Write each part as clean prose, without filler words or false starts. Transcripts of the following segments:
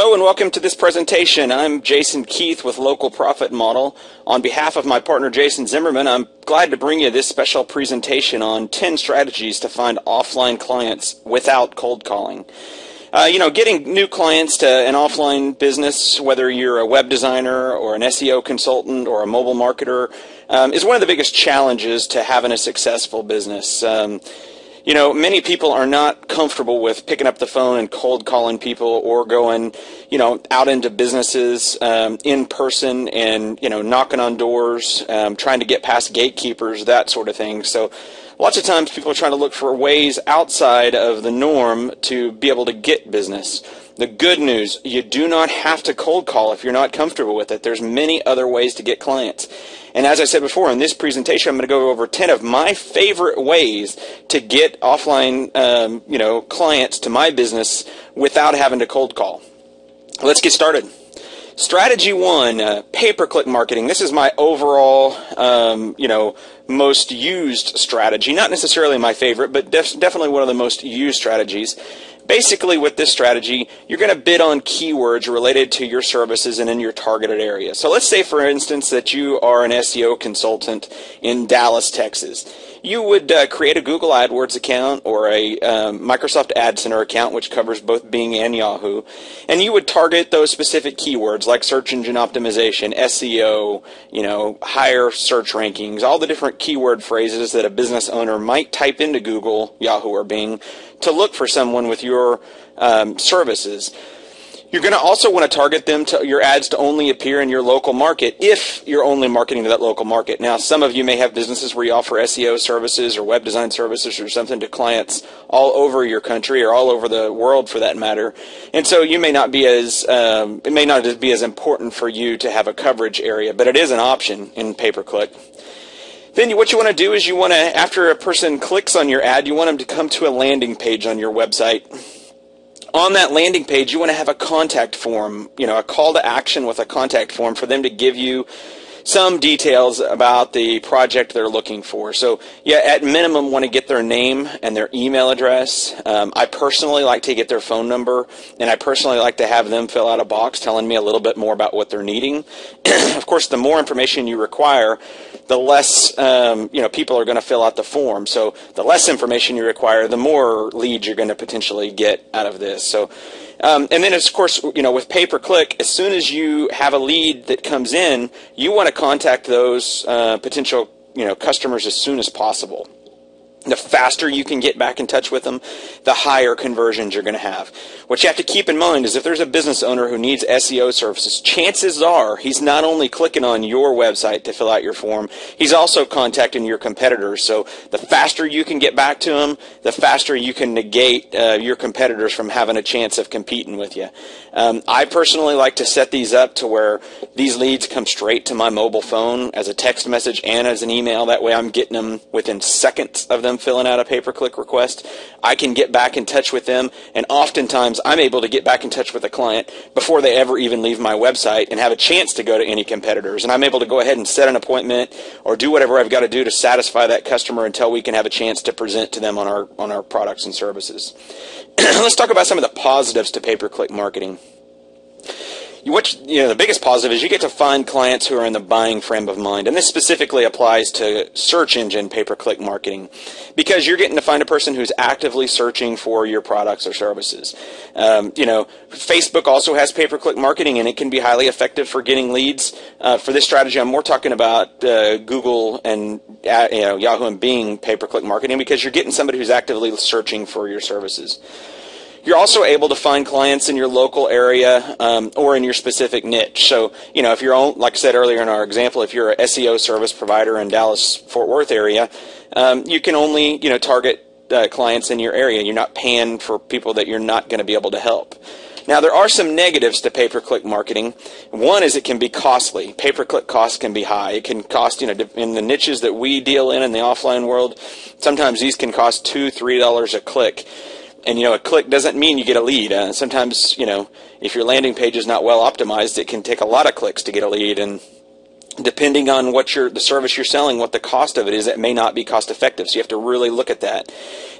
Hello and welcome to this presentation. I'm Jason Keith with Local Profit Model. On behalf of my partner Jason Zimmerman, I'm glad to bring you this special presentation on 10 strategies to find offline clients without cold calling. Getting new clients to an offline business, whether you're a web designer or an SEO consultant or a mobile marketer, is one of the biggest challenges to having a successful business. Many people are not comfortable with picking up the phone and cold calling people or going, out into businesses in person and, knocking on doors, trying to get past gatekeepers, that sort of thing. So lots of times people are trying to look for ways outside of the norm to be able to get business. The good news, you do not have to cold call if you're not comfortable with it. There's many other ways to get clients. And as I said before, in this presentation, I'm going to go over 10 of my favorite ways to get offline, clients to my business without having to cold call. Let's get started. Strategy 1, pay-per-click marketing. This is my overall, most used strategy. Not necessarily my favorite, but definitely one of the most used strategies. Basically, with this strategy, you're going to bid on keywords related to your services and in your targeted area. So let's say, for instance, that you are an SEO consultant in Dallas, Texas. You would create a Google AdWords account or a Microsoft Ad Center account, which covers both Bing and Yahoo, and you would target those specific keywords like search engine optimization, SEO, higher search rankings, all the different keyword phrases that a business owner might type into Google, Yahoo, or Bing to look for someone with your services. You're going to also want to target them to your ads to only appear in your local market if you're only marketing to that local market. Now, some of you may have businesses where you offer SEO services or web design services or something to clients all over your country or all over the world for that matter. And so you may not be it may not be as important for you to have a coverage area, but it is an option in pay-per-click. Then what you want to do is after a person clicks on your ad, you want them to come to a landing page on your website. On that landing page, you want to have a contact form, a call to action with a contact form for them to give you some details about the project they're looking for. So, at minimum, want to get their name and their email address. I personally like to get their phone number, and I personally like to have them fill out a box telling me a little bit more about what they're needing. Of course, the more information you require, the less people are going to fill out the form. So the less information you require, the more leads you're going to potentially get out of this. So, and then of course, with pay-per-click, as soon as you have a lead that comes in, you want to contact those potential customers as soon as possible. The faster you can get back in touch with them, the higher conversions you're going to have. What you have to keep in mind is if there's a business owner who needs SEO services, chances are he's not only clicking on your website to fill out your form, he's also contacting your competitors. So the faster you can get back to him, the faster you can negate your competitors from having a chance of competing with you. I personally like to set these up to where these leads come straight to my mobile phone as a text message and as an email. That way I'm getting them within seconds of them filling out a pay-per-click request. I can get back in touch with them, and oftentimes I'm able to get back in touch with a client before they ever even leave my website and have a chance to go to any competitors. And I'm able to go ahead and set an appointment or do whatever I've got to do to satisfy that customer until we can have a chance to present to them on our products and services. Let's talk about some of the positives to pay-per-click marketing. The biggest positive is you get to find clients who are in the buying frame of mind, and this specifically applies to search engine pay-per-click marketing, because you're getting to find a person who's actively searching for your products or services. Facebook also has pay-per-click marketing, and it can be highly effective for getting leads. For this strategy, I'm more talking about Google and Yahoo and Bing pay-per-click marketing, because you're getting somebody who's actively searching for your services. You're also able to find clients in your local area or in your specific niche. So, if you're, like I said earlier in our example, if you're an SEO service provider in Dallas-Fort Worth area, you can only, target clients in your area. You're not paying for people that you're not going to be able to help. Now, there are some negatives to pay-per-click marketing. One is it can be costly. Pay-per-click costs can be high. It can cost, in the niches that we deal in the offline world, sometimes these can cost $2, $3 a click. And, a click doesn't mean you get a lead. Sometimes, if your landing page is not well optimized, it can take a lot of clicks to get a lead. And depending on what the service you're selling, what the cost of it is, it may not be cost effective. So you have to really look at that.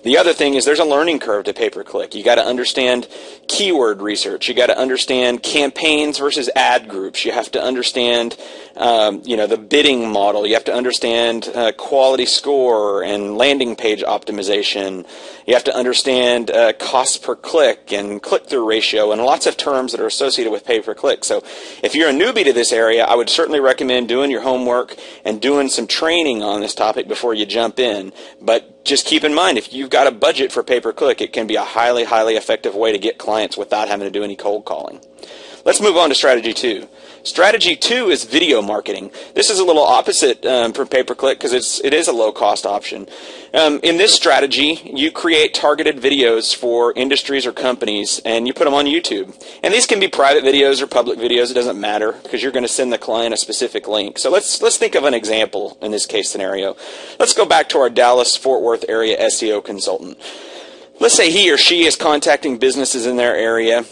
The other thing is there's a learning curve to pay-per-click. You got to understand keyword research. You got to understand campaigns versus ad groups. You have to understand, the bidding model. You have to understand quality score and landing page optimization. You have to understand cost per click and click-through ratio and lots of terms that are associated with pay-per-click. So if you're a newbie to this area, I would certainly recommend doing your homework and doing some training on this topic before you jump in. But just keep in mind, if you've got a budget for pay-per-click, it can be a highly, highly effective way to get clients without having to do any cold calling. Let's move on to strategy 2. Strategy 2 is video marketing. This is a little opposite from pay-per-click because it is a low-cost option. In this strategy, you create targeted videos for industries or companies, and you put them on YouTube. And these can be private videos or public videos. It doesn't matter because you're going to send the client a specific link. So let's think of an example in this case scenario. Let's go back to our Dallas-Fort Worth area SEO consultant. Let's say he or she is contacting businesses in their area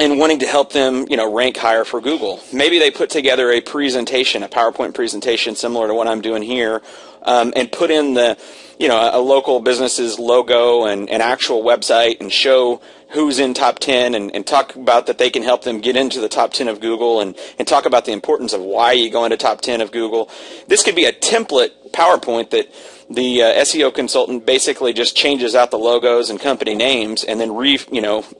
and wanting to help them, rank higher for Google. Maybe they put together a presentation, a PowerPoint presentation similar to what I'm doing here, and put in a local business's logo and an actual website and show who's in top 10 and talk about that they can help them get into the top 10 of Google and talk about the importance of why you go into top 10 of Google. This could be a template PowerPoint that the SEO consultant basically just changes out the logos and company names and then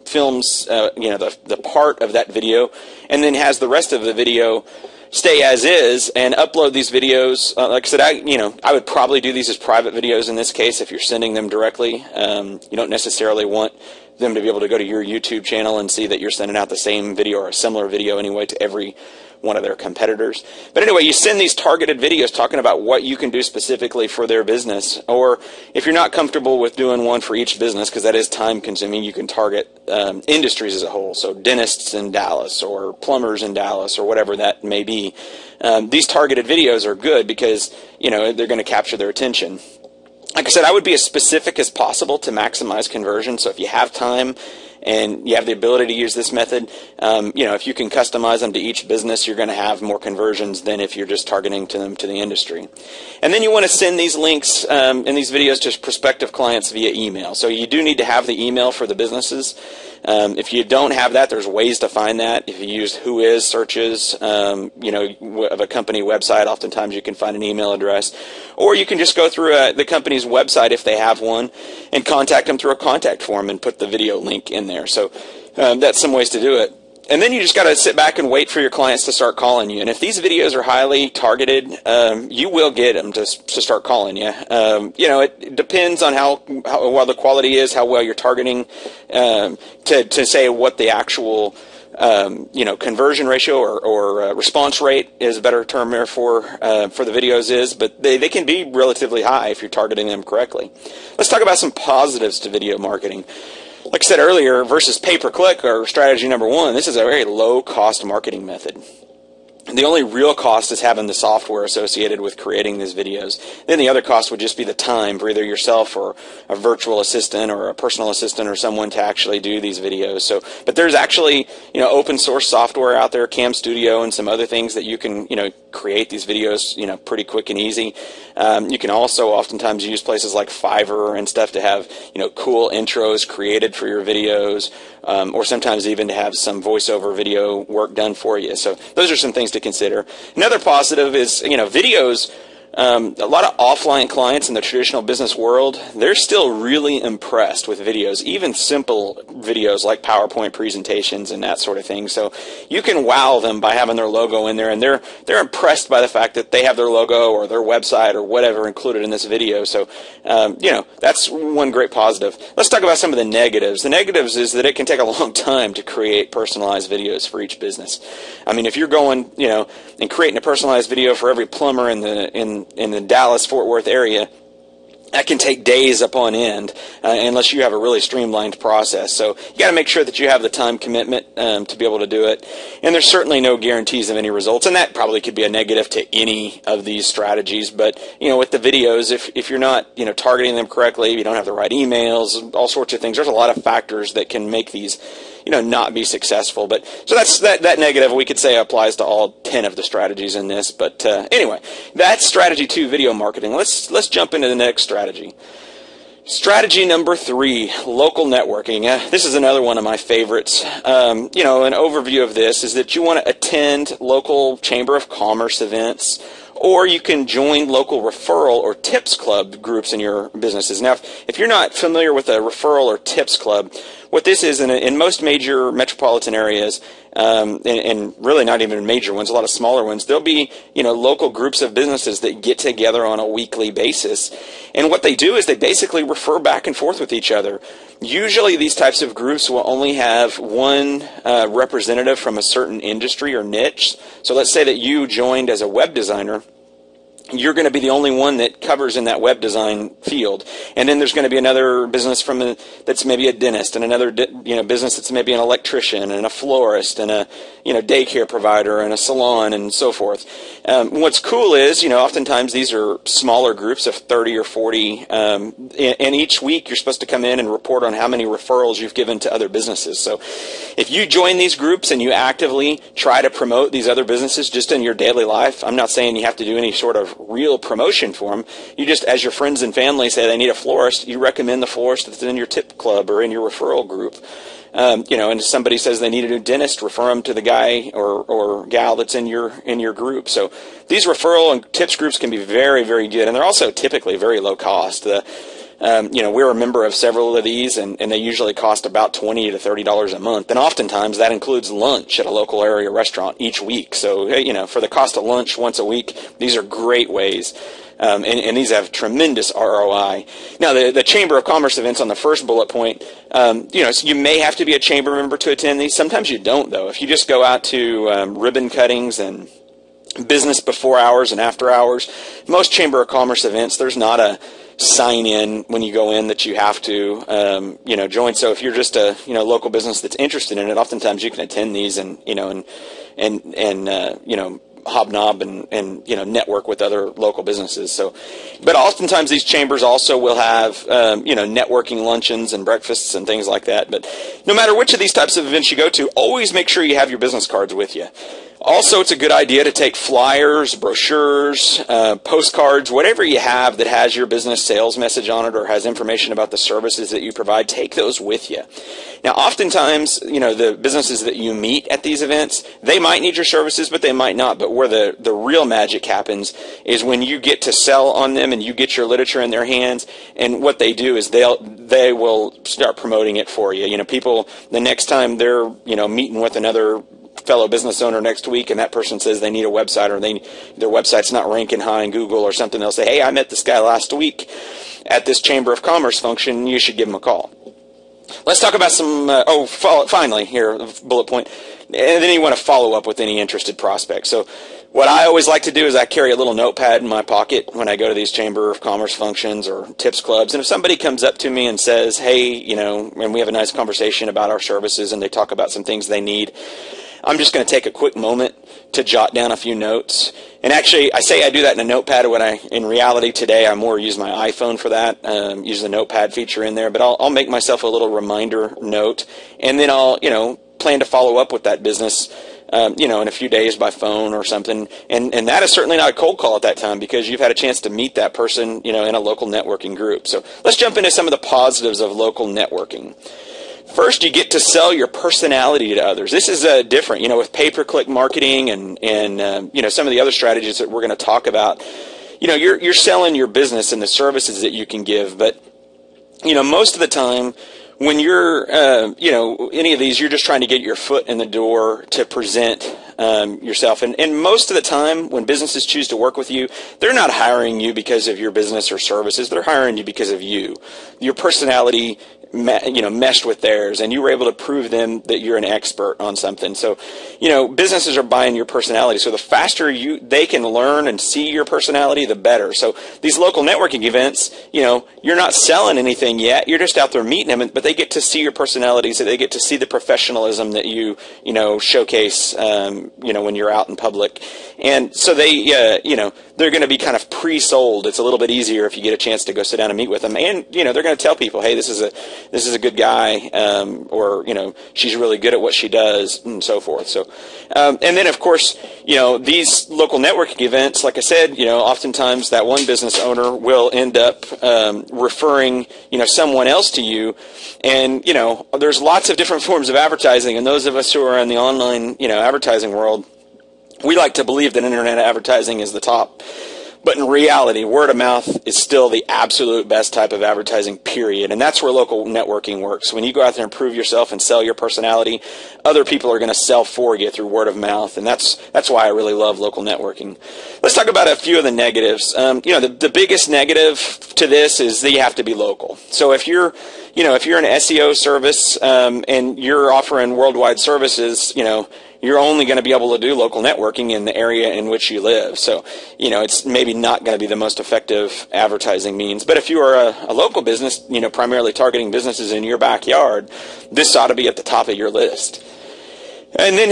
films the part of that video and then has the rest of the video stay as is and upload these videos. Like I said, I would probably do these as private videos in this case if you're sending them directly. You don't necessarily want them to be able to go to your YouTube channel and see that you're sending out the same video or a similar video anyway to every one of their competitors. But anyway, you send these targeted videos talking about what you can do specifically for their business. Or if you're not comfortable with doing one for each business, because that is time consuming, you can target industries as a whole. So dentists in Dallas or plumbers in Dallas or whatever that may be. These targeted videos are good because, they're going to capture their attention. Like I said, I would be as specific as possible to maximize conversion. So if you have time and you have the ability to use this method, if you can customize them to each business, you're going to have more conversions than if you're just targeting them to the industry. And then you want to send these links and these videos to prospective clients via email. So you do need to have the email for the businesses. If you don't have that, there's ways to find that. If you use whois searches, of a company website, oftentimes you can find an email address. Or you can just go through the company's website if they have one and contact them through a contact form and put the video link in there. So that's some ways to do it. And then you just got to sit back and wait for your clients to start calling you. And if these videos are highly targeted, you will get them to start calling you. It depends on how well the quality is, how well you're targeting, to say what the actual conversion ratio or response rate is a better term there for the videos is, but they can be relatively high if you're targeting them correctly. Let's talk about some positives to video marketing. Like I said earlier, versus pay-per-click or strategy number 1, this is a very low-cost marketing method. The only real cost is having the software associated with creating these videos. Then the other cost would just be the time for either yourself or a virtual assistant or a personal assistant or someone to actually do these videos. But there's actually, open source software out there, Cam Studio and some other things that you can, create these videos, pretty quick and easy. You can also oftentimes use places like Fiverr and stuff to have, cool intros created for your videos, or sometimes even to have some voiceover video work done for you. So those are some things to consider. Another positive is, videos. A lot of offline clients in the traditional business world, they're still really impressed with videos, even simple videos like PowerPoint presentations and that sort of thing. So you can wow them by having their logo in there, and they're impressed by the fact that they have their logo or their website or whatever included in this video. So, that's one great positive. Let's talk about some of the negatives. The negatives is that it can take a long time to create personalized videos for each business. I mean, if you're going, and creating a personalized video for every plumber in the Dallas-Fort Worth area, that can take days upon end unless you have a really streamlined process. So you got to make sure that you have the time commitment to be able to do it. And there's certainly no guarantees of any results, and that probably could be a negative to any of these strategies. But with the videos, if you're not targeting them correctly, if you don't have the right emails, all sorts of things, there's a lot of factors that can make these not be successful. But so that's that negative we could say applies to all 10 of the strategies in this. But anyway, that's strategy 2, video marketing. Let's jump into the next strategy. Strategy number 3, local networking. This is another one of my favorites. An overview of this is that you want to attend local Chamber of Commerce events, or you can join local referral or tips club groups in your businesses. Now, if you're not familiar with a referral or tips club, what this is in most major metropolitan areas, and really not even major ones, a lot of smaller ones, there'll be local groups of businesses that get together on a weekly basis. And what they do is they basically refer back and forth with each other. Usually these types of groups will only have one representative from a certain industry or niche. So let's say that you joined as a web designer. You're going to be the only one that covers in that web design field. And then there's going to be another business that's maybe a dentist, and another business that's maybe an electrician and a florist and a daycare provider and a salon and so forth. What's cool is oftentimes these are smaller groups of 30 or 40, and each week you're supposed to come in and report on how many referrals you've given to other businesses. So if you join these groups and you actively try to promote these other businesses just in your daily life, I'm not saying you have to do any sort of real promotion for them. You just, as your friends and family say they need a florist, you recommend the florist that's in your tip club or in your referral group. And if somebody says they need a new dentist, refer them to the guy or gal that's in your group. So these referral and tips groups can be very, very good, and they're also typically very low cost. We're a member of several of these, and they usually cost about $20 to $30 a month. And oftentimes that includes lunch at a local area restaurant each week. So, for the cost of lunch once a week, these are great ways. And these have tremendous ROI. Now, the Chamber of Commerce events on the first bullet point, so you may have to be a chamber member to attend these. Sometimes you don't, though. If you just go out to ribbon cuttings and business before hours and after hours, most Chamber of Commerce events, there's not a sign in when you go in that you have to join. So if you're just a local business that's interested in it, oftentimes you can attend these and hobnob and network with other local businesses. So, but oftentimes these chambers also will have networking luncheons and breakfasts and things like that. But no matter which of these types of events you go to, always make sure you have your business cards with you. Also, it's a good idea to take flyers, brochures, postcards, whatever you have that has your business sales message on it or has information about the services that you provide. Take those with you. Now, oftentimes, the businesses that you meet at these events, they might need your services, but they might not. But where the real magic happens is when you get to sell on them and you get your literature in their hands, and what they do is they will start promoting it for you. People, the next time they're, meeting with another fellow business owner next week and that person says they need a website or their website's not ranking high in Google or something, they'll say, hey, I met this guy last week at this Chamber of Commerce function, you should give him a call. Let's talk about some, finally here, bullet point, and then you want to follow up with any interested prospects. So what I always like to do is I carry a little notepad in my pocket when I go to these Chamber of Commerce functions or tips clubs. And if somebody comes up to me and says, hey, and we have a nice conversation about our services and they talk about some things they need, I'm just going to take a quick moment to jot down a few notes. And actually, I say I do that in a notepad when in reality today, I more use my iPhone for that, use the notepad feature in there. But I'll make myself a little reminder note, and then I'll, plan to follow up with that business, in a few days by phone or something. And that is certainly not a cold call at that time because you've had a chance to meet that person, in a local networking group. So let's jump into some of the positives of local networking. First, you get to sell your personality to others. This is different, with pay-per-click marketing and some of the other strategies that we're going to talk about. You're selling your business and the services that you can give, but most of the time when you're any of these, you're just trying to get your foot in the door to present yourself. And most of the time when businesses choose to work with you, they're not hiring you because of your business or services. They're hiring you because of you. Your personality meshed with theirs, and you were able to prove them that you're an expert on something. So, businesses are buying your personality. So the faster they can learn and see your personality, the better. So these local networking events, you're not selling anything yet. You're just out there meeting them, but they get to see your personality. So they get to see the professionalism that you showcase, when you're out in public. And so they, they're going to be kind of pre-sold. It's a little bit easier if you get a chance to go sit down and meet with them. And, they're going to tell people, hey, this is this is a good guy, or, she's really good at what she does, and so forth. So, and then, of course, these local networking events, like I said, oftentimes that one business owner will end up referring, someone else to you. And, there's lots of different forms of advertising, and those of us who are in the online, advertising world, we like to believe that internet advertising is the top. But in reality, word of mouth is still the absolute best type of advertising, period. And that's where local networking works. When you go out there and prove yourself and sell your personality, other people are going to sell for you through word of mouth. And that's why I really love local networking. Let's talk about a few of the negatives. The biggest negative to this is that you have to be local. So if you're an SEO service and you're offering worldwide services, you're only going to be able to do local networking in the area in which you live. So, it's maybe not going to be the most effective advertising means. But if you are a local business, primarily targeting businesses in your backyard, this ought to be at the top of your list. And then,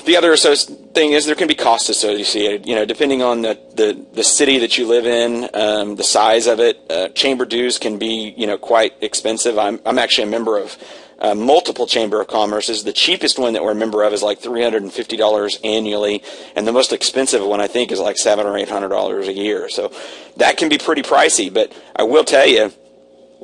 the other thing is there can be costs associated, depending on the city that you live in, the size of it. Chamber dues can be, quite expensive. I'm actually a member of multiple Chamber of Commerce's. The cheapest one that we're a member of is like $350 annually, and the most expensive one I think is like $700 or $800 a year. So that can be pretty pricey, but I will tell you,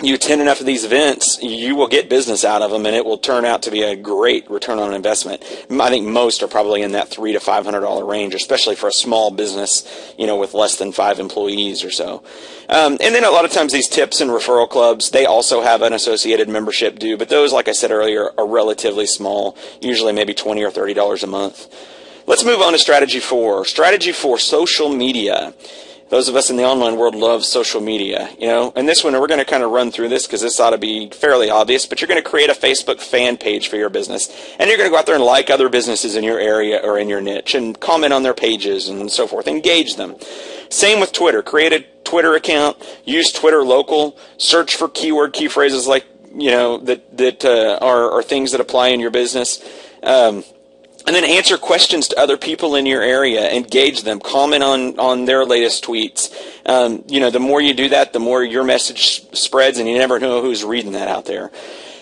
you attend enough of these events, you will get business out of them, and it will turn out to be a great return on investment. I think most are probably in that $300 to $500 range, especially for a small business, with less than 5 employees or so. And then a lot of times these tips and referral clubs, they also have an associated membership due, but those, like I said earlier, are relatively small, usually maybe $20 or $30 a month. Let's move on to strategy 4. Strategy 4, social media. Those of us in the online world love social media, and this one, we're going to kind of run through this because this ought to be fairly obvious, but you're going to create a Facebook fan page for your business, and you're going to go out there and like other businesses in your area or in your niche and comment on their pages and so forth, engage them. Same with Twitter. Create a Twitter account, use Twitter local, search for key phrases like, that are things that apply in your business. And then answer questions to other people in your area, engage them, comment on their latest tweets. The more you do that, the more your message spreads, and you never know who's reading that out there.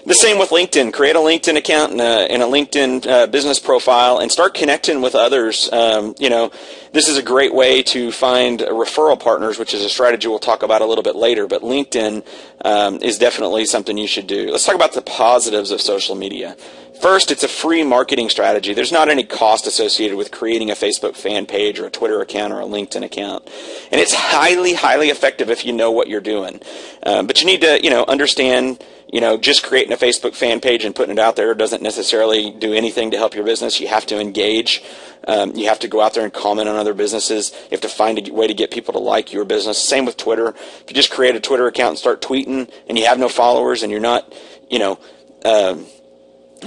The same with LinkedIn. Create a LinkedIn account and a LinkedIn business profile and start connecting with others. This is a great way to find referral partners, which is a strategy we'll talk about a little bit later, but LinkedIn is definitely something you should do. Let's talk about the positives of social media. First, it's a free marketing strategy. There's not any cost associated with creating a Facebook fan page or a Twitter account or a LinkedIn account. And it's highly, highly effective if you know what you're doing. But you need to, understand, just creating a Facebook fan page and putting it out there doesn't necessarily do anything to help your business. You have to engage. You have to go out there and comment on other businesses. You have to find a way to get people to like your business. Same with Twitter. If you just create a Twitter account and start tweeting and you have no followers and you're not,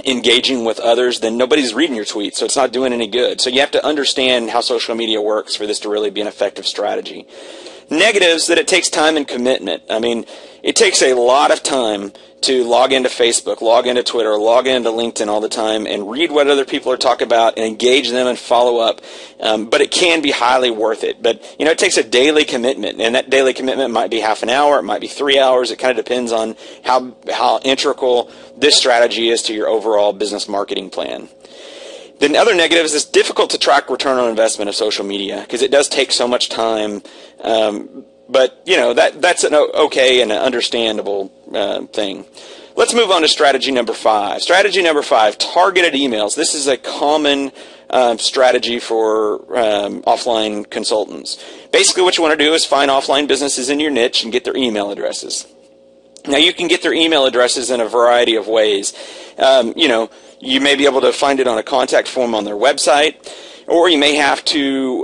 engaging with others, then nobody's reading your tweets, so it's not doing any good. So you have to understand how social media works for this to really be an effective strategy. Negatives, that it takes time and commitment. I mean, it takes a lot of time to log into Facebook, log into Twitter, log into LinkedIn all the time and read what other people are talking about and engage them and follow up. But it can be highly worth it. But, it takes a daily commitment, and that daily commitment might be half an hour, it might be 3 hours. It kind of depends on how integral this strategy is to your overall business marketing plan. The other negative is it's difficult to track return on investment of social media because it does take so much time. But, that's an okay and an understandable thing. Let's move on to strategy number 5. Strategy number 5, targeted emails. This is a common strategy for offline consultants. Basically, what you want to do is find offline businesses in your niche and get their email addresses. Now, you can get their email addresses in a variety of ways. You may be able to find it on a contact form on their website, or you may have to,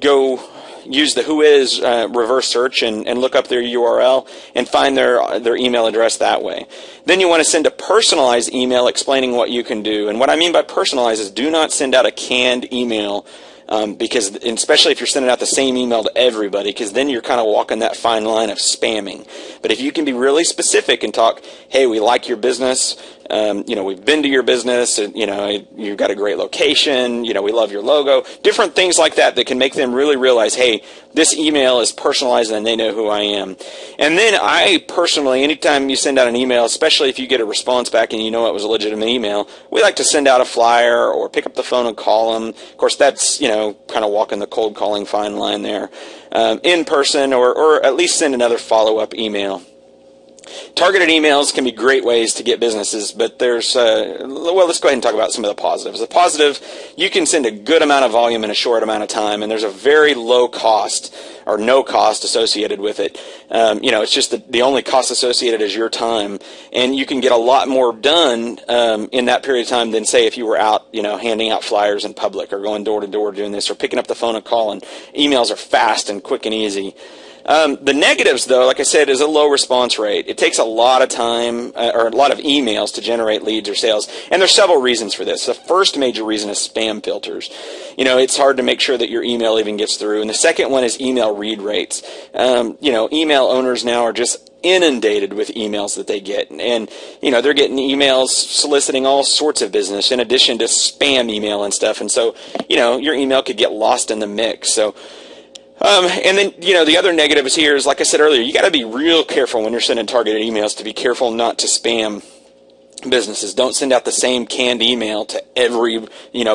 go use the Whois reverse search and look up their URL and find their email address that way. Then you want to send a personalized email explaining what you can do. And what I mean by personalized is do not send out a canned email, because especially if you're sending out the same email to everybody, because then you're kind of walking that fine line of spamming. But if you can be really specific and talk, hey, we like your business, we've been to your business, and, you've got a great location, we love your logo, different things like that that can make them really realize, hey, this email is personalized and they know who I am. And then I personally, anytime you send out an email, especially if you get a response back and you know it was a legitimate email, we like to send out a flyer or pick up the phone and call them. Of course, that's, kind of walking the cold calling fine line there, in person, or at least send another follow-up email. Targeted emails can be great ways to get businesses, but let's go ahead and talk about some of the positives. The positive, you can send a good amount of volume in a short amount of time, and there's a very low cost or no cost associated with it. It's just the only cost associated is your time, and you can get a lot more done in that period of time than, say, if you were out, handing out flyers in public or going door to door doing this or picking up the phone and calling. Emails are fast and quick and easy. The negatives, though, like I said, is a low response rate. It takes a lot of time or a lot of emails to generate leads or sales, and there's several reasons for this. The first major reason is spam filters. It's hard to make sure that your email even gets through, and the second one is email read rates. Email owners now are just inundated with emails that they get, and they're getting emails soliciting all sorts of business in addition to spam email and stuff, and so your email could get lost in the mix. So and then, the other negative is here is, like I said earlier, you got to be real careful when you're sending targeted emails to be careful not to spam businesses. Don't send out the same canned email to every,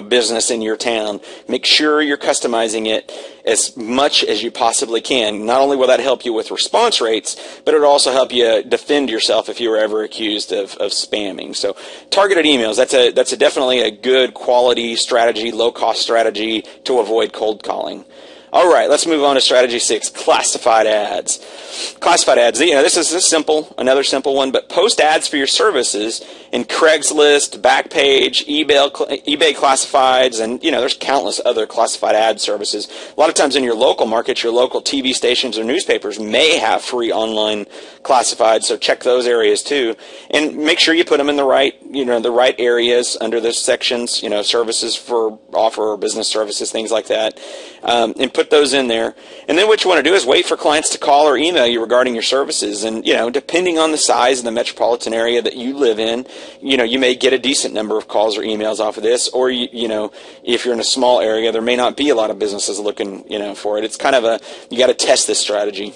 business in your town. Make sure you're customizing it as much as you possibly can. Not only will that help you with response rates, but it'll also help you defend yourself if you were ever accused of spamming. So targeted emails, that's definitely a good quality strategy, low-cost strategy to avoid cold calling. All right, let's move on to strategy 6, classified ads. Classified ads, this is another simple one, but post ads for your services in Craigslist, Backpage, eBay classifieds, and, there's countless other classified ad services. A lot of times in your local market, your local TV stations or newspapers may have free online classifieds, so check those areas too. And make sure you put them in the right areas under the sections, services for offer or business services, things like that. And put those in there. And then what you want to do is wait for clients to call or email you regarding your services. And, depending on the size of the metropolitan area that you live in, you may get a decent number of calls or emails off of this. Or, if you're in a small area, there may not be a lot of businesses looking, for it. It's kind of you got to test this strategy.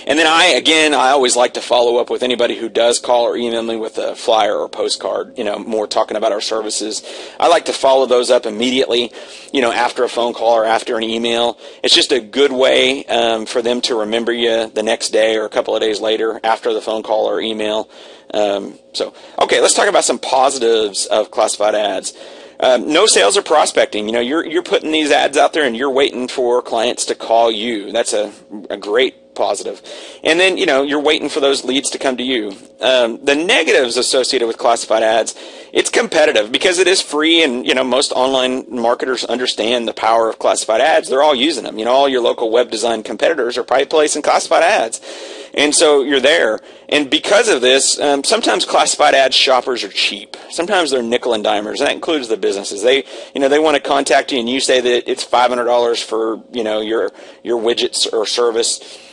And then I always like to follow up with anybody who does call or email me with a flyer or postcard, more talking about our services. I like to follow those up immediately, after a phone call or after an email. It's just a good way for them to remember you the next day or a couple of days later after the phone call or email. Okay, let's talk about some positives of classified ads. No sales or prospecting. You're putting these ads out there and you're waiting for clients to call you. That's a great positive. And then, you're waiting for those leads to come to you. The negatives associated with classified ads, it's competitive because it is free, and, most online marketers understand the power of classified ads. They're all using them. All your local web design competitors are probably placing classified ads. And so you're there. And because of this, sometimes classified ad shoppers are cheap. Sometimes they're nickel and dimers, and that includes the businesses. They want to contact you, and you say that it's $500 for, your widgets or service.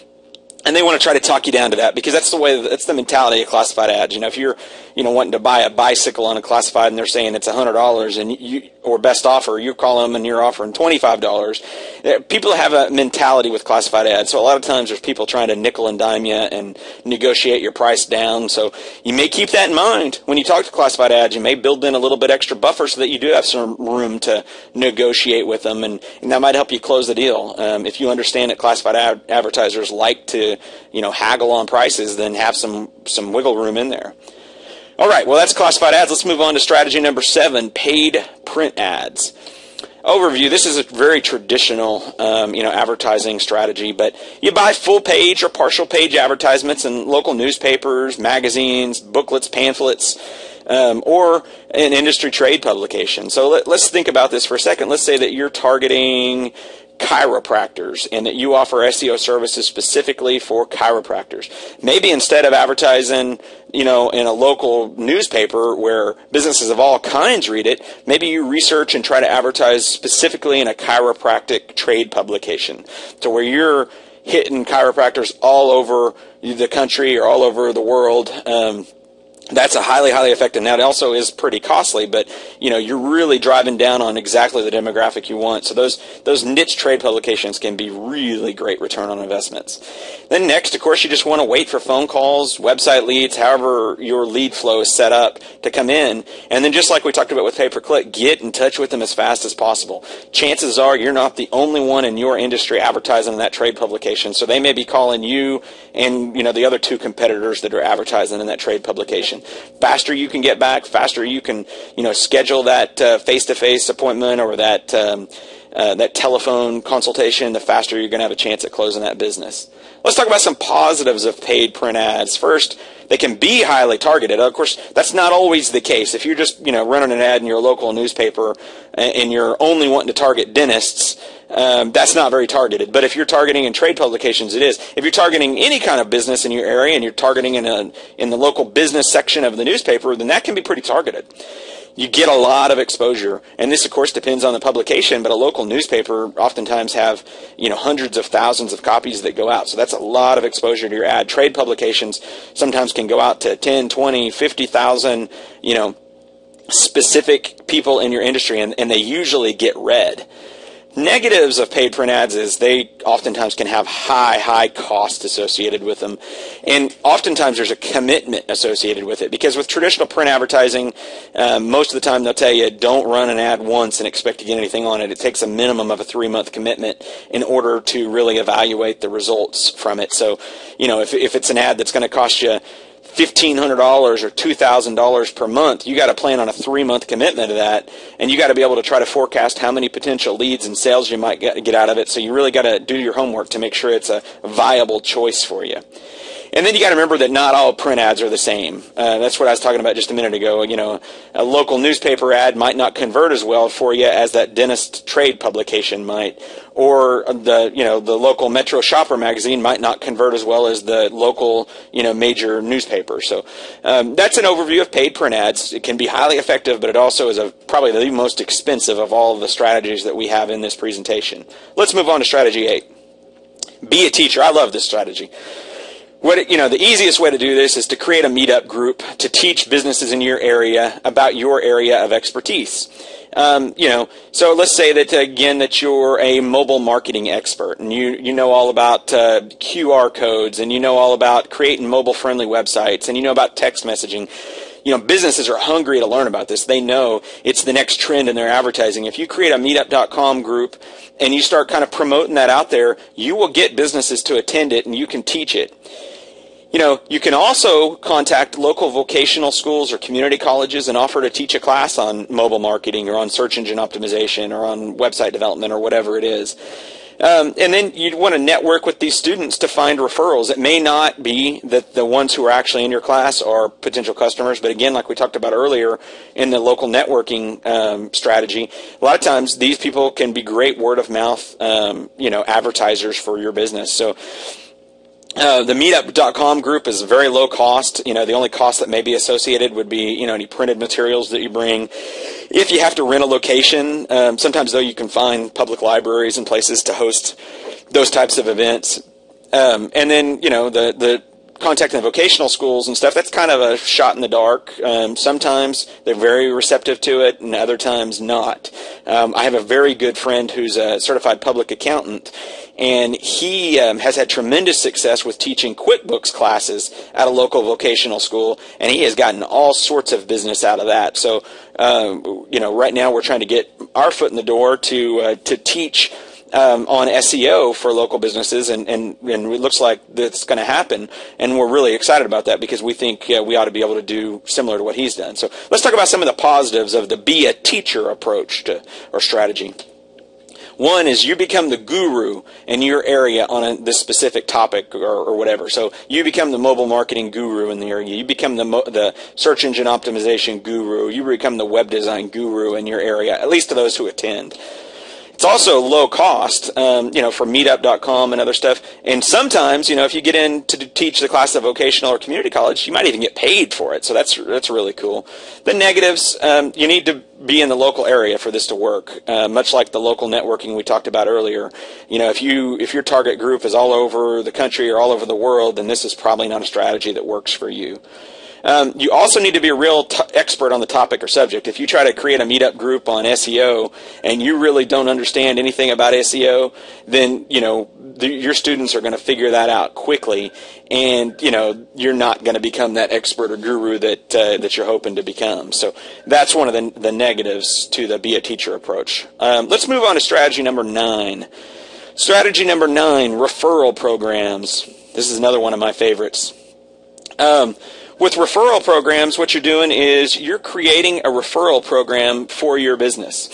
And they want to try to talk you down to that because that's the mentality of classified ads. If you're, wanting to buy a bicycle on a classified and they're saying it's $100 and or best offer, you call them and you're offering $25. People have a mentality with classified ads. So a lot of times there's people trying to nickel and dime you and negotiate your price down. So you may keep that in mind when you talk to classified ads. You may build in a little bit extra buffer so that you do have some room to negotiate with them, and that might help you close the deal. If you understand that classified advertisers like to haggle on prices, then have some wiggle room in there. All right, well, that's classified ads. Let's move on to strategy number 7, paid print ads. Overview, this is a very traditional, advertising strategy, but you buy full page or partial page advertisements in local newspapers, magazines, booklets, pamphlets, or an industry trade publication. So let's think about this for a second. Let's say that you're targeting chiropractors and that you offer SEO services specifically for chiropractors. Maybe instead of advertising, in a local newspaper where businesses of all kinds read it, maybe you research and try to advertise specifically in a chiropractic trade publication, to where you're hitting chiropractors all over the country or all over the world, That's a highly, highly effective. Now, it also is pretty costly, but you're really driving down on exactly the demographic you want. So those niche trade publications can be really great return on investments. Then next, of course, you just want to wait for phone calls, website leads, however your lead flow is set up to come in. And then just like we talked about with pay-per-click, get in touch with them as fast as possible. Chances are you're not the only one in your industry advertising in that trade publication, so they may be calling you and the other two competitors that are advertising in that trade publication. Faster you can get back, faster you can schedule that face-to-face appointment or that telephone consultation, the faster you're going to have a chance at closing that business. Let's talk about some positives of paid print ads. First, they can be highly targeted. Of course, that's not always the case. If you're just running an ad in your local newspaper and you're only wanting to target dentists, that's not very targeted. But if you're targeting in trade publications, it is. If you're targeting any kind of business in your area and you're targeting in the local business section of the newspaper, then that can be pretty targeted. You get a lot of exposure, and this, of course, depends on the publication, but a local newspaper oftentimes have, hundreds of thousands of copies that go out, so that's a lot of exposure to your ad. Trade publications sometimes can go out to 10, 20, 50,000, specific people in your industry, and they usually get read. Negatives of paid print ads is they oftentimes can have high cost associated with them, and oftentimes there's a commitment associated with it, because with traditional print advertising, most of the time they'll tell you don't run an ad once and expect to get anything on it. It takes a minimum of a 3-month commitment in order to really evaluate the results from it. So if it's an ad that's going to cost you $1,500 or $2,000 per month, you got to plan on a 3-month commitment of that, and you got to be able to try to forecast how many potential leads and sales you might get out of it. So you really got to do your homework to make sure it's a viable choice for you. And then you got to remember that not all print ads are the same. That's what I was talking about just a minute ago. A local newspaper ad might not convert as well for you as that dentist trade publication might, or the local Metro Shopper magazine might not convert as well as the local major newspaper. So that's an overview of paid print ads. It can be highly effective, but it also is probably the most expensive of all of the strategies that we have in this presentation. Let's move on to strategy 8. Be a teacher. I love this strategy. The easiest way to do this is to create a meetup group to teach businesses in your area about your area of expertise. So let's say that, again, that you're a mobile marketing expert, and you know all about QR codes, and you know all about creating mobile-friendly websites, and you know about text messaging. Businesses are hungry to learn about this. They know it's the next trend in their advertising. If you create a meetup.com group and you start kind of promoting that out there, you will get businesses to attend it, and you can teach it. You can also contact local vocational schools or community colleges and offer to teach a class on mobile marketing or on search engine optimization or on website development or whatever it is. And then you'd want to network with these students to find referrals. It may not be that the ones who are actually in your class are potential customers, but again, like we talked about earlier in the local networking strategy, a lot of times these people can be great word of mouth, advertisers for your business. So the meetup.com group is very low cost. The only cost that may be associated would be, any printed materials that you bring. If you have to rent a location, sometimes though you can find public libraries and places to host those types of events. And then, the contacting the vocational schools and stuff, that's kind of a shot in the dark. Sometimes they're very receptive to it, and other times not. I have a very good friend who's a certified public accountant, and he has had tremendous success with teaching QuickBooks classes at a local vocational school, and he has gotten all sorts of business out of that. So, right now we're trying to get our foot in the door to teach on SEO for local businesses, and it looks like that's going to happen, and we're really excited about that because we think we ought to be able to do similar to what he's done. So let's talk about some of the positives of the be a teacher approach or strategy. One is you become the guru in your area on this specific topic or whatever. So you become the mobile marketing guru in the area. You become the search engine optimization guru. You become the web design guru in your area, at least to those who attend. It's also low cost, for meetup.com and other stuff. And sometimes, if you get in to teach the class at vocational or community college, you might even get paid for it. So that's really cool. The negatives, you need to be in the local area for this to work. Much like the local networking we talked about earlier. If your target group is all over the country or all over the world, then this is probably not a strategy that works for you. You also need to be a real expert on the topic or subject. If you try to create a meetup group on SEO and you really don't understand anything about SEO, then, your students are going to figure that out quickly, and, you're not going to become that expert or guru that you're hoping to become. So that's one of the negatives to the be a teacher approach. Let's move on to strategy number 9. Strategy number 9, referral programs. This is another one of my favorites. With referral programs, what you're doing is you're creating a referral program for your business.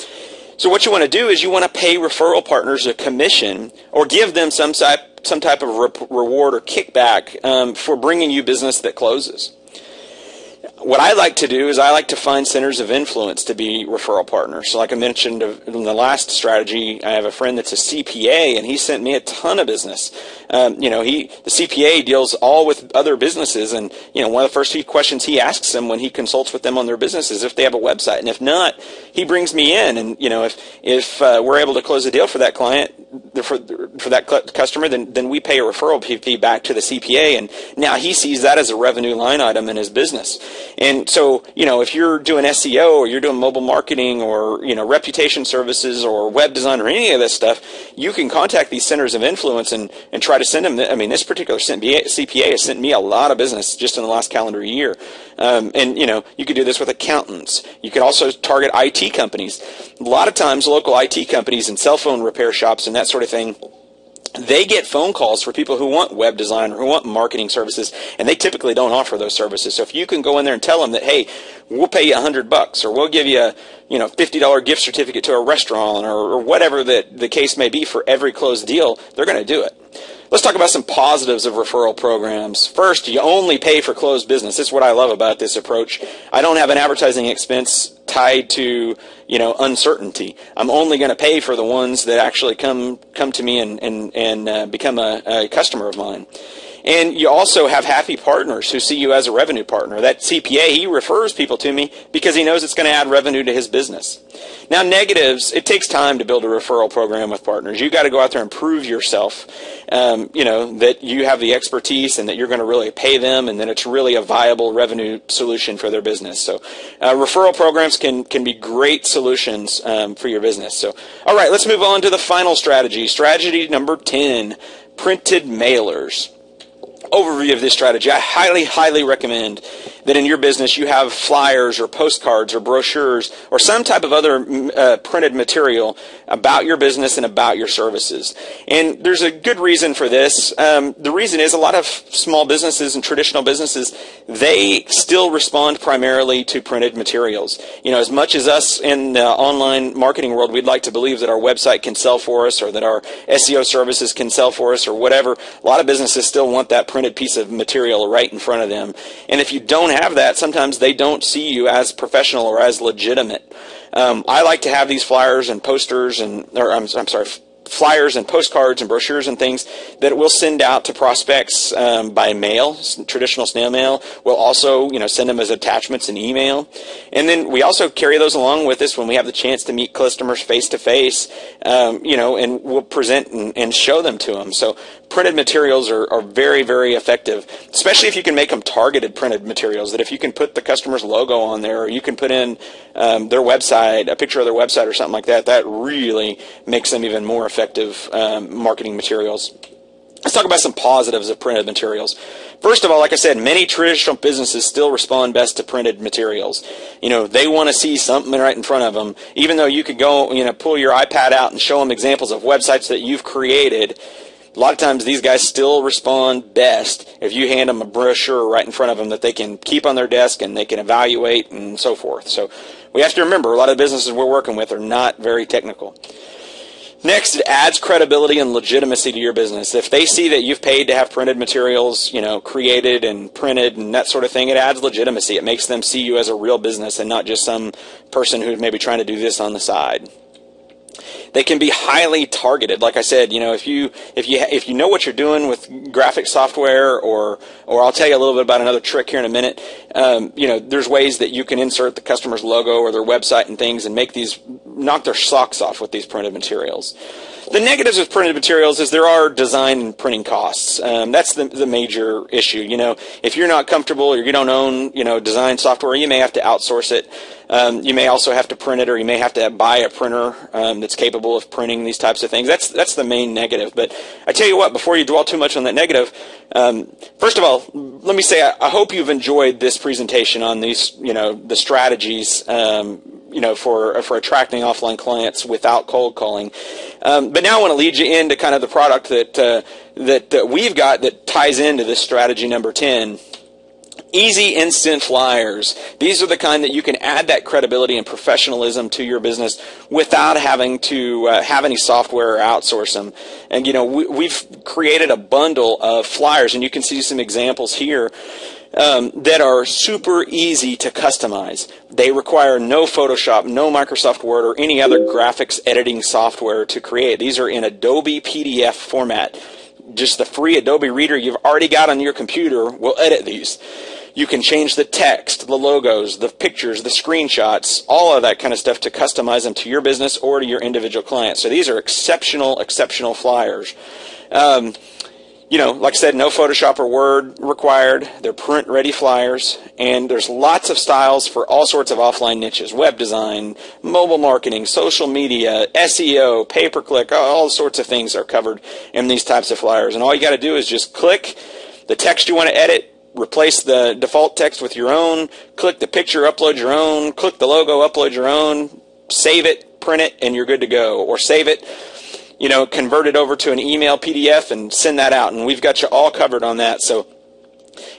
So what you want to do is you want to pay referral partners a commission or give them some type of reward or kickback for bringing you business that closes. What I like to do is I like to find centers of influence to be referral partners. So like I mentioned in the last strategy, I have a friend that's a CPA, and he sent me a ton of business. The CPA deals all with other businesses, and one of the first few questions he asks them when he consults with them on their business is if they have a website, and if not, he brings me in, and if we're able to close a deal for that client, for that customer, then we pay a referral fee back to the CPA, and now he sees that as a revenue line item in his business. And so, if you're doing SEO or you're doing mobile marketing or, reputation services or web design or any of this stuff, you can contact these centers of influence and try to send them. This particular CPA has sent me a lot of business just in the last calendar year. You could do this with accountants. You could also target IT companies. A lot of times, local IT companies and cell phone repair shops and that sort of thing, they get phone calls for people who want web design or who want marketing services, and they typically don't offer those services. So if you can go in there and tell them that, hey, we'll pay you $100 or we'll give you a $50 gift certificate to a restaurant or whatever the case may be for every closed deal, they're going to do it. Let's talk about some positives of referral programs. First, you only pay for closed business. This is what I love about this approach. I don't have an advertising expense tied to uncertainty. I'm only going to pay for the ones that actually come to me and become a customer of mine. And you also have happy partners who see you as a revenue partner. That CPA, he refers people to me because he knows it's going to add revenue to his business. Now, negatives, it takes time to build a referral program with partners. You've got to go out there and prove yourself, that you have the expertise and that you're going to really pay them and that it's really a viable revenue solution for their business. So referral programs can be great solutions for your business. So, all right, let's move on to the final strategy. Strategy number 10, printed mailers. Overview of this strategy. I highly, highly recommend that in your business you have flyers or postcards or brochures or some type of other printed material about your business and about your services. And there's a good reason for this. The reason is a lot of small businesses and traditional businesses, they still respond primarily to printed materials. As much as us in the online marketing world, we'd like to believe that our website can sell for us or that our SEO services can sell for us or whatever, a lot of businesses still want that printed piece of material right in front of them. And if you don't have that, sometimes they don't see you as professional or as legitimate. I like to have these flyers and posters flyers and postcards and brochures and things that we'll send out to prospects by mail, traditional snail mail. We'll also, send them as attachments in email. And then we also carry those along with us when we have the chance to meet customers face to face, and we'll present and show them to them. So printed materials are very, very effective, especially if you can make them targeted printed materials, that if you can put the customer's logo on there or you can put in their website, a picture of their website or something like that, that really makes them even more effective marketing materials. Let's talk about some positives of printed materials. First of all, like I said, many traditional businesses still respond best to printed materials. They want to see something right in front of them. Even though you could go, pull your iPad out and show them examples of websites that you've created, a lot of times these guys still respond best if you hand them a brochure right in front of them that they can keep on their desk and they can evaluate and so forth. So we have to remember, a lot of businesses we're working with are not very technical. Next, it adds credibility and legitimacy to your business. If they see that you've paid to have printed materials, created and printed and that sort of thing, it adds legitimacy. It makes them see you as a real business and not just some person who's maybe trying to do this on the side. They can be highly targeted. Like I said, if you know what you're doing with graphic software, or I'll tell you a little bit about another trick here in a minute. There's ways that you can insert the customer's logo or their website and things and make these, knock their socks off with these printed materials. The negatives with printed materials is there are design and printing costs. That's the major issue. You know, if you're not comfortable or you don't own, you know, design software, you may have to outsource it. You may also have to print it, or you may have to buy a printer that's capable of printing these types of things. That's the main negative. But I tell you what, before you dwell too much on that negative, first of all, let me say I hope you've enjoyed this presentation on these, you know, the strategies, you know, for attracting offline clients without cold calling. But now I want to lead you into kind of the product that we've got that ties into this strategy number 10. Easy instant flyers. These are the kind that you can add that credibility and professionalism to your business without having to have any software or outsource them. And, you know, we've created a bundle of flyers, and you can see some examples here that are super easy to customize. They require no Photoshop, no Microsoft Word, or any other graphics editing software to create. These are in Adobe PDF format. Just the free Adobe Reader you've already got on your computer will edit these. You can change the text, the logos, the pictures, the screenshots, all of that kind of stuff to customize them to your business or to your individual clients. So these are exceptional flyers. You know, like I said, no Photoshop or Word required. They're print-ready flyers, and there's lots of styles for all sorts of offline niches: web design, mobile marketing, social media, SEO, pay-per-click, all sorts of things are covered in these types of flyers. And all you got to do is just click the text you want to edit, replace the default text with your own, click the picture, upload your own, click the logo, upload your own, save it, print it, and you're good to go. Or save it, you know, convert it over to an email PDF and send that out, and we've got you all covered on that. So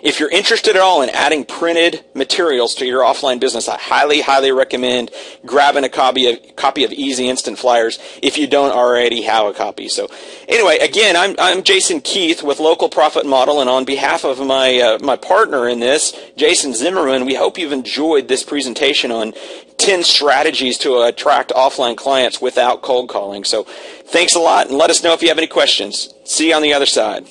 if you're interested at all in adding printed materials to your offline business, I highly recommend grabbing a copy of Easy Instant Flyers if you don't already have a copy. So anyway, again, I'm Jason Keith with Local Profit Model, and on behalf of my partner in this, Jason Zimmerman, we hope you've enjoyed this presentation on 10 strategies to attract offline clients without cold calling. So thanks a lot, and let us know if you have any questions. See you on the other side.